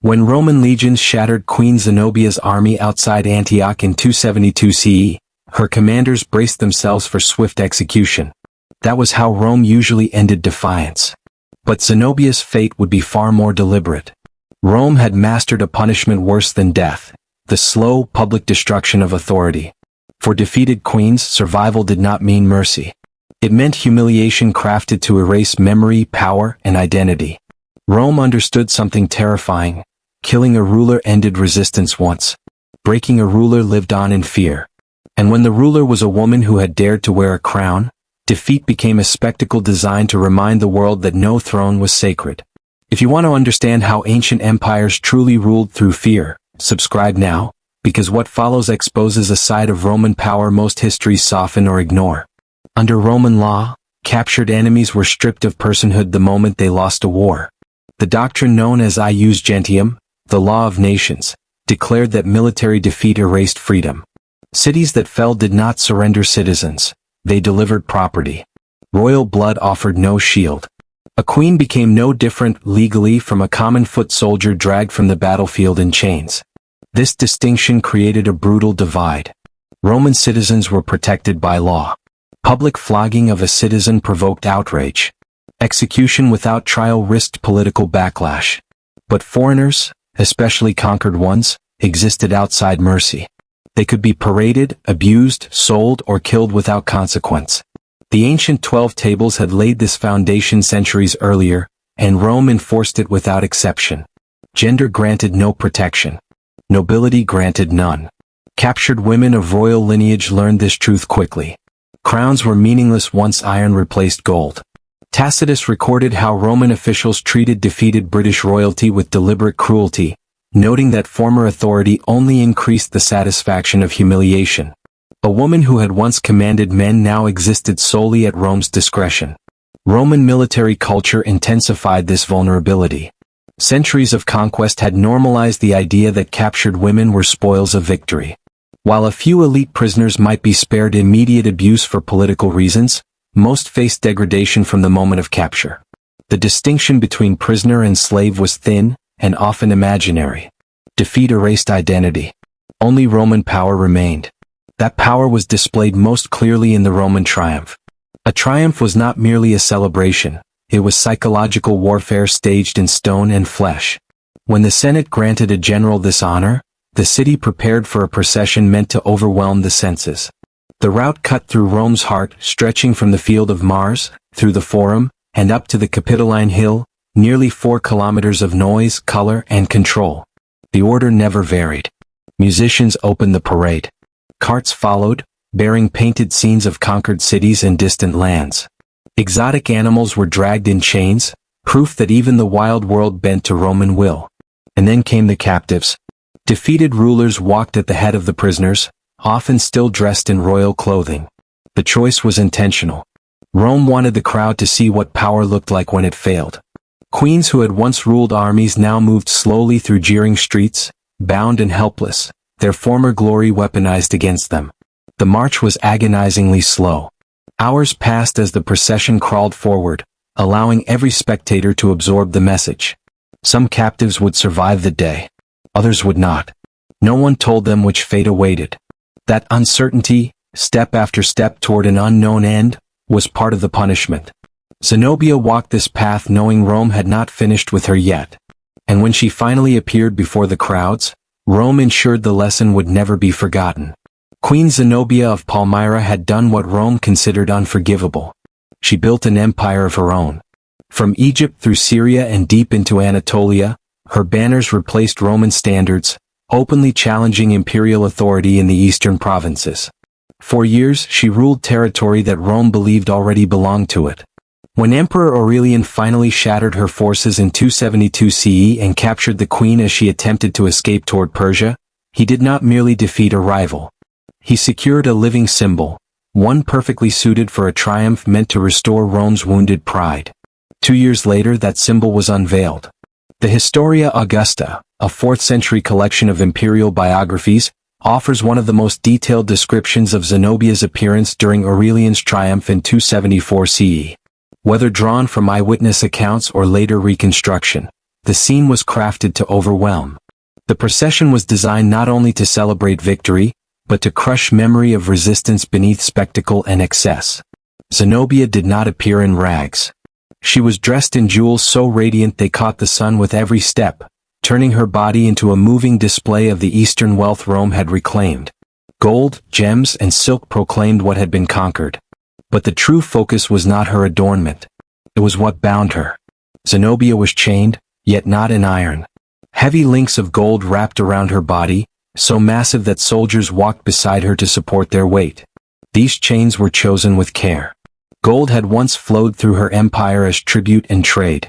When Roman legions shattered Queen Zenobia's army outside Antioch in 272 CE, her commanders braced themselves for swift execution. That was how Rome usually ended defiance. But Zenobia's fate would be far more deliberate. Rome had mastered a punishment worse than death: the slow, public destruction of authority. For defeated queens, survival did not mean mercy. It meant humiliation crafted to erase memory, power, and identity. Rome understood something terrifying. Killing a ruler ended resistance once. Breaking a ruler lived on in fear. And when the ruler was a woman who had dared to wear a crown, defeat became a spectacle designed to remind the world that no throne was sacred. If you want to understand how ancient empires truly ruled through fear, subscribe now, because what follows exposes a side of Roman power most histories soften or ignore. Under Roman law, captured enemies were stripped of personhood the moment they lost a war. The doctrine known as ius gentium, the law of nations, declared that military defeat erased freedom. Cities that fell did not surrender citizens. They delivered property. Royal blood offered no shield. A queen became no different legally from a common foot soldier dragged from the battlefield in chains. This distinction created a brutal divide. Roman citizens were protected by law. Public flogging of a citizen provoked outrage. Execution without trial risked political backlash. But foreigners, especially conquered ones, existed outside mercy. They could be paraded, abused, sold, or killed without consequence. The ancient 12 tables had laid this foundation centuries earlier, and Rome enforced it without exception. Gender granted no protection. Nobility granted none. Captured women of royal lineage learned this truth quickly. Crowns were meaningless once iron replaced gold. Tacitus recorded how Roman officials treated defeated British royalty with deliberate cruelty, noting that former authority only increased the satisfaction of humiliation. A woman who had once commanded men now existed solely at Rome's discretion. Roman military culture intensified this vulnerability. Centuries of conquest had normalized the idea that captured women were spoils of victory. While a few elite prisoners might be spared immediate abuse for political reasons, most faced degradation from the moment of capture. The distinction between prisoner and slave was thin, and often imaginary. Defeat erased identity. Only Roman power remained. That power was displayed most clearly in the Roman triumph. A triumph was not merely a celebration, it was psychological warfare staged in stone and flesh. When the Senate granted a general this honor, the city prepared for a procession meant to overwhelm the senses. The route cut through Rome's heart, stretching from the Field of Mars, through the Forum, and up to the Capitoline Hill, nearly 4 kilometers of noise, color, and control. The order never varied. Musicians opened the parade. Carts followed, bearing painted scenes of conquered cities and distant lands. Exotic animals were dragged in chains, proof that even the wild world bent to Roman will. And then came the captives. Defeated rulers walked at the head of the prisoners, often still dressed in royal clothing. The choice was intentional. Rome wanted the crowd to see what power looked like when it failed. Queens who had once ruled armies now moved slowly through jeering streets, bound and helpless, their former glory weaponized against them. The march was agonizingly slow. Hours passed as the procession crawled forward, allowing every spectator to absorb the message. Some captives would survive the day. Others would not. No one told them which fate awaited. That uncertainty, step after step toward an unknown end, was part of the punishment. Zenobia walked this path knowing Rome had not finished with her yet. And when she finally appeared before the crowds, Rome ensured the lesson would never be forgotten. Queen Zenobia of Palmyra had done what Rome considered unforgivable. She built an empire of her own. From Egypt through Syria and deep into Anatolia, her banners replaced Roman standards, openly challenging imperial authority in the eastern provinces. For years, she ruled territory that Rome believed already belonged to it. When Emperor Aurelian finally shattered her forces in 272 CE and captured the queen as she attempted to escape toward Persia, he did not merely defeat a rival. He secured a living symbol, one perfectly suited for a triumph meant to restore Rome's wounded pride. 2 years later, that symbol was unveiled. The Historia Augusta, a 4th-century collection of imperial biographies, offers one of the most detailed descriptions of Zenobia's appearance during Aurelian's triumph in 274 CE. Whether drawn from eyewitness accounts or later reconstruction, The scene was crafted to overwhelm. The procession was designed not only to celebrate victory, but to crush memory of resistance beneath spectacle and excess. Zenobia did not appear in rags. She was dressed in jewels so radiant they caught the sun with every step, turning her body into a moving display of the Eastern wealth Rome had reclaimed. Gold, gems, and silk proclaimed what had been conquered. But the true focus was not her adornment. It was what bound her. Zenobia was chained, yet not in iron. Heavy links of gold wrapped around her body, so massive that soldiers walked beside her to support their weight. These chains were chosen with care. Gold had once flowed through her empire as tribute and trade.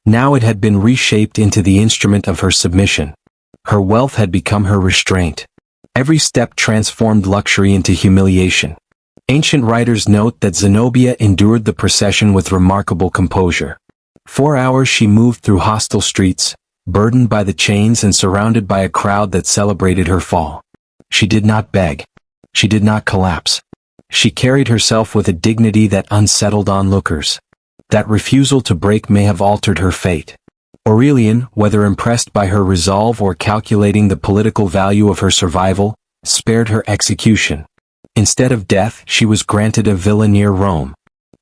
Now it had been reshaped into the instrument of her submission. Her wealth had become her restraint. Every step transformed luxury into humiliation. Ancient writers note that Zenobia endured the procession with remarkable composure. 4 hours she moved through hostile streets, burdened by the chains and surrounded by a crowd that celebrated her fall. She did not beg. She did not collapse. She carried herself with a dignity that unsettled onlookers. That refusal to break may have altered her fate. Aurelian, whether impressed by her resolve or calculating the political value of her survival, spared her execution. Instead of death, she was granted a villa near Rome.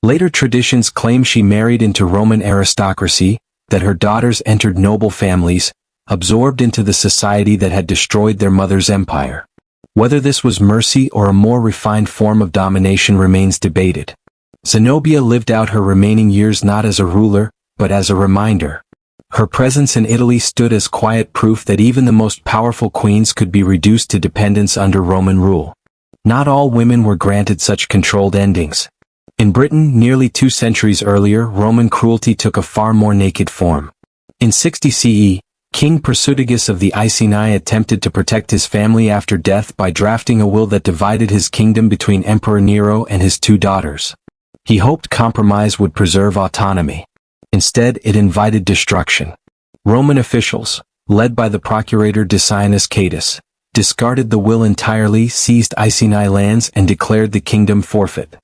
Later traditions claim she married into Roman aristocracy, that her daughters entered noble families, absorbed into the society that had destroyed their mother's empire. Whether this was mercy or a more refined form of domination remains debated. Zenobia lived out her remaining years not as a ruler, but as a reminder. Her presence in Italy stood as quiet proof that even the most powerful queens could be reduced to dependence under Roman rule. Not all women were granted such controlled endings. In Britain, nearly 2 centuries earlier, Roman cruelty took a far more naked form. In 60 CE, King Persudigus of the Iceni attempted to protect his family after death by drafting a will that divided his kingdom between Emperor Nero and his 2 daughters. He hoped compromise would preserve autonomy. Instead, it invited destruction. Roman officials, led by the procurator Decianus Catus, discarded the will entirely, seized Iceni lands, and declared the kingdom forfeit.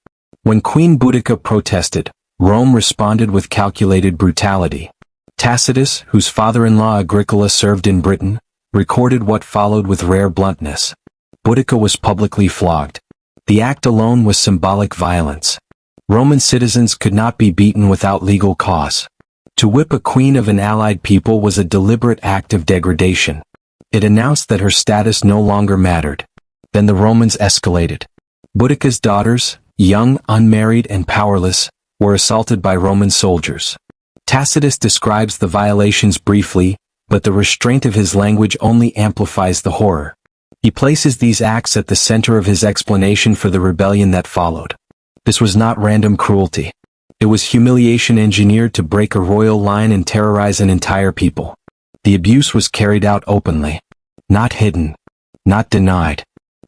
When Queen Boudica protested, Rome responded with calculated brutality. Tacitus, whose father-in-law Agricola served in Britain, recorded what followed with rare bluntness. Boudica was publicly flogged. The act alone was symbolic violence. Roman citizens could not be beaten without legal cause. To whip a queen of an allied people was a deliberate act of degradation. It announced that her status no longer mattered. Then the Romans escalated. Boudica's daughters, young, unmarried, and powerless, were assaulted by Roman soldiers. Tacitus describes the violations briefly, but the restraint of his language only amplifies the horror. He places these acts at the center of his explanation for the rebellion that followed. This was not random cruelty. It was humiliation engineered to break a royal line and terrorize an entire people. The abuse was carried out openly. Not hidden. Not denied.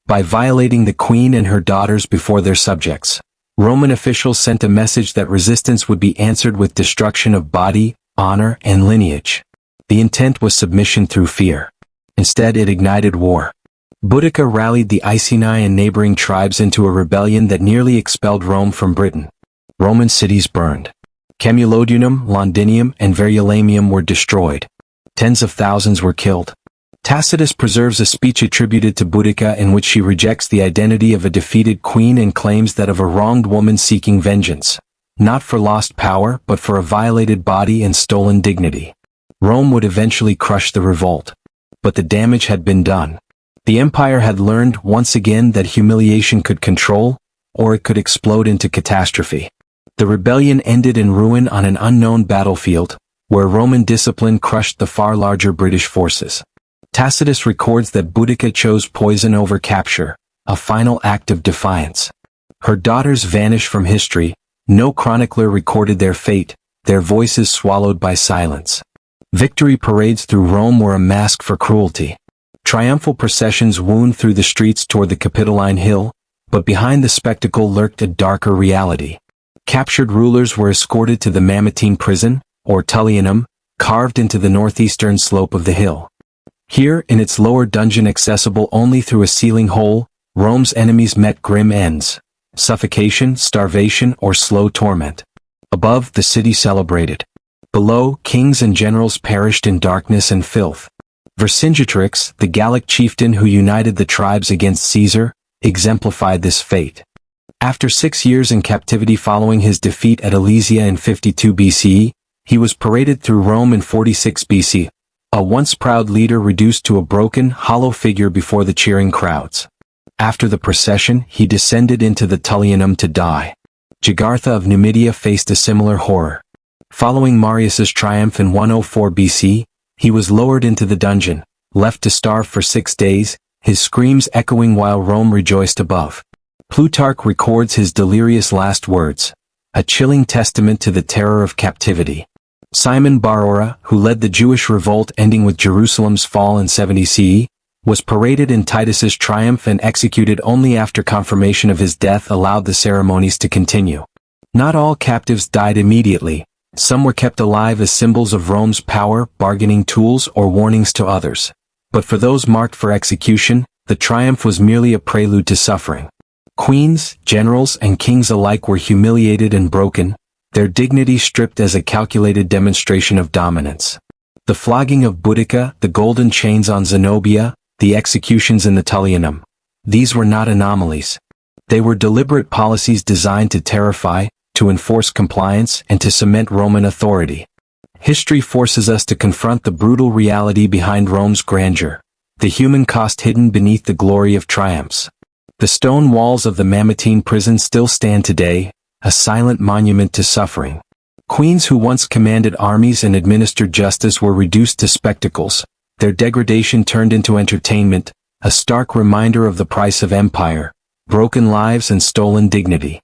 By violating the queen and her daughters before their subjects, Roman officials sent a message that resistance would be answered with destruction of body, honor, and lineage. The intent was submission through fear. Instead, it ignited war. Boudica rallied the Iceni and neighboring tribes into a rebellion that nearly expelled Rome from Britain. Roman cities burned. Camulodunum, Londinium, and Verulamium were destroyed. Tens of thousands were killed. Tacitus preserves a speech attributed to Boudica in which she rejects the identity of a defeated queen and claims that of a wronged woman seeking vengeance, not for lost power but for a violated body and stolen dignity. Rome would eventually crush the revolt. But the damage had been done. The empire had learned once again that humiliation could control, or it could explode into catastrophe. The rebellion ended in ruin on an unknown battlefield, where Roman discipline crushed the far larger British forces. Tacitus records that Boudica chose poison over capture, a final act of defiance. Her daughters vanished from history, no chronicler recorded their fate, their voices swallowed by silence. Victory parades through Rome were a mask for cruelty. Triumphal processions wound through the streets toward the Capitoline Hill, but behind the spectacle lurked a darker reality. Captured rulers were escorted to the Mamertine prison, or Tullianum, carved into the northeastern slope of the hill. Here, in its lower dungeon accessible only through a ceiling hole, Rome's enemies met grim ends: suffocation, starvation, or slow torment. Above, the city celebrated. Below, kings and generals perished in darkness and filth. Vercingetorix, the Gallic chieftain who united the tribes against Caesar, exemplified this fate. After 6 years in captivity following his defeat at Alesia in 52 BCE, he was paraded through Rome in 46 BC, a once proud leader reduced to a broken, hollow figure before the cheering crowds. After the procession, he descended into the Tullianum to die. Jugurtha of Numidia faced a similar horror. Following Marius's triumph in 104 BC, he was lowered into the dungeon, left to starve for 6 days, his screams echoing while Rome rejoiced above. Plutarch records his delirious last words, a chilling testament to the terror of captivity. Simon Barora, who led the Jewish revolt ending with Jerusalem's fall in 70 CE, was paraded in Titus's triumph and executed only after confirmation of his death allowed the ceremonies to continue. Not all captives died immediately. Some were kept alive as symbols of Rome's power, bargaining tools, or warnings to others. But for those marked for execution, the triumph was merely a prelude to suffering. Queens, generals, and kings alike were humiliated and broken, their dignity stripped as a calculated demonstration of dominance. The flogging of Boudica, the golden chains on Zenobia, the executions in the Tullianum. These were not anomalies. They were deliberate policies designed to terrify, to enforce compliance, and to cement Roman authority. History forces us to confront the brutal reality behind Rome's grandeur, the human cost hidden beneath the glory of triumphs. The stone walls of the Mamertine prison still stand today, a silent monument to suffering. Queens who once commanded armies and administered justice were reduced to spectacles, their degradation turned into entertainment, a stark reminder of the price of empire, broken lives and stolen dignity.